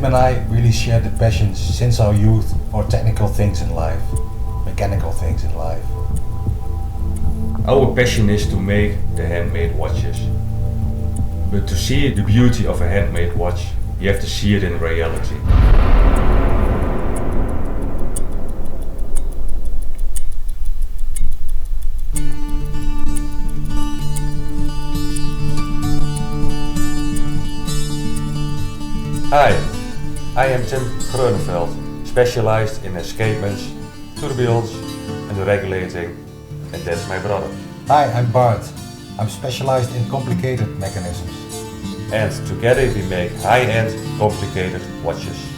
Tim and I really shared the passion since our youth for technical things in life, mechanical things in life. Our passion is to make the handmade watches. But to see the beauty of a handmade watch, you have to see it in reality. Hi, I am Tim Grönefeld, specialized in escapements, tourbillons and regulating, and that's my brother. Hi, I'm Bart. I'm specialized in complicated mechanisms. And together we make high-end, complicated watches.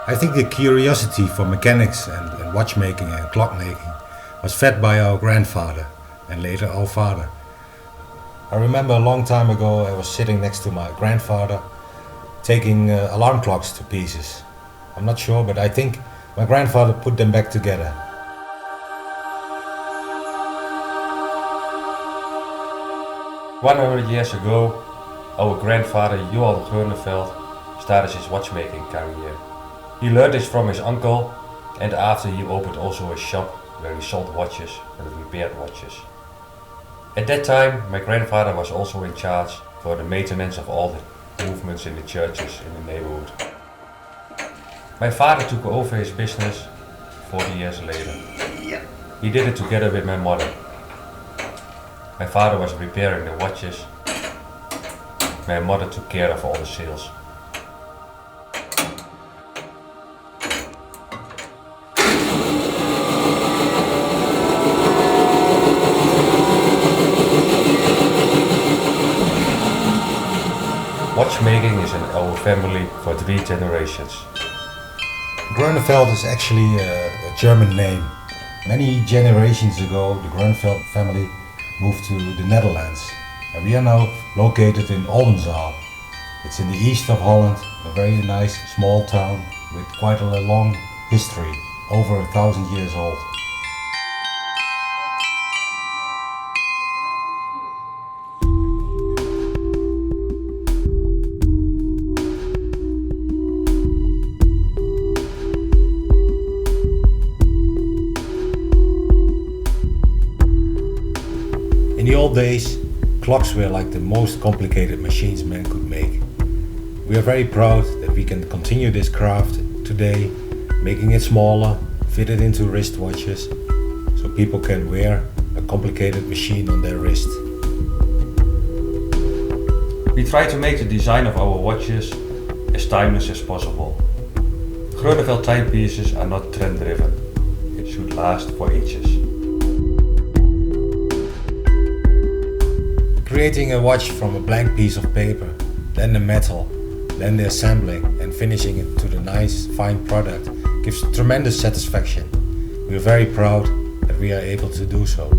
I think the curiosity for mechanics and watchmaking and clockmaking was fed by our grandfather and later our father. I remember a long time ago I was sitting next to my grandfather taking alarm clocks to pieces. I'm not sure, but I think my grandfather put them back together. One 100 years ago, our grandfather Johan Grönefeld started his watchmaking career. He learned this from his uncle, and after he opened also a shop where he sold watches and repaired watches. At that time, my grandfather was also in charge for the maintenance of all the movements in the churches in the neighborhood. My father took over his business 40 years later. He did it together with my mother. My father was repairing the watches. My mother took care of all the sales. Watchmaking is in our family for 3 generations. Grönefeld is actually a German name. Many generations ago, the Grönefeld family moved to the Netherlands, and we are now located in Oldenzaal. It's in the east of Holland, a very nice small town with quite a long history, over 1,000 years old. In the old days, clocks were like the most complicated machines man could make. We are very proud that we can continue this craft today, making it smaller, fit it into wristwatches, so people can wear a complicated machine on their wrist. We try to make the design of our watches as timeless as possible. Grönefeld timepieces are not trend driven. It should last for ages. Creating a watch from a blank piece of paper, then the metal, then the assembling and finishing it to the nice, fine product gives tremendous satisfaction. We are very proud that we are able to do so.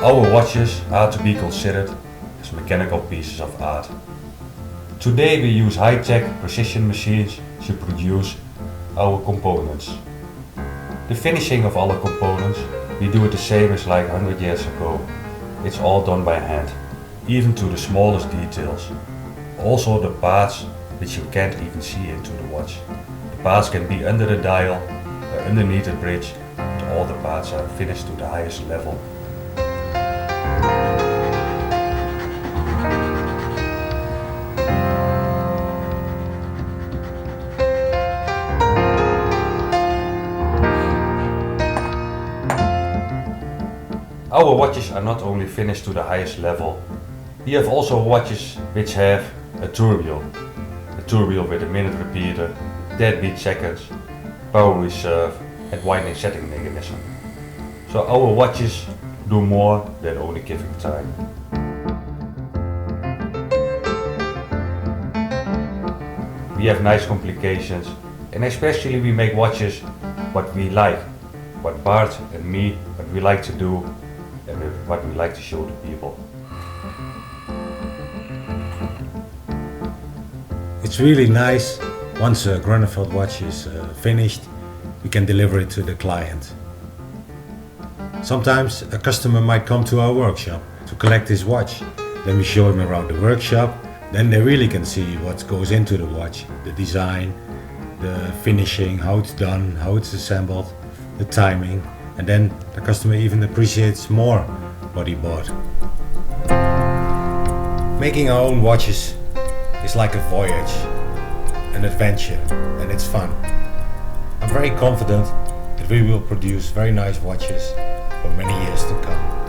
Our watches are to be considered as mechanical pieces of art. Today we use high-tech precision machines to produce our components. The finishing of our components, we do it the same as like 100 years ago. It's all done by hand, even to the smallest details. Also the parts which you can't even see into the watch. The parts can be under the dial, underneath the bridge, but all the parts are finished to the highest level. Our watches are not only finished to the highest level, We have also watches which have a turbo with a minute repeater, deadbeat seconds, power reserve and winding setting mechanism. So our watches do more than only giving time. We have nice complications, and especially we make watches what we like, what Bart and me, what we like to do and what we like to show to people. It's really nice once a Grönefeld watch is finished, we can deliver it to the client. Sometimes a customer might come to our workshop to collect his watch. Then we show him around the workshop. Then they really can see what goes into the watch, the design, the finishing, how it's done, how it's assembled, the timing, and then the customer even appreciates more what he bought. Making our own watches is like a voyage, an adventure, and it's fun. I'm very confident that we will produce very nice watches for many years to come.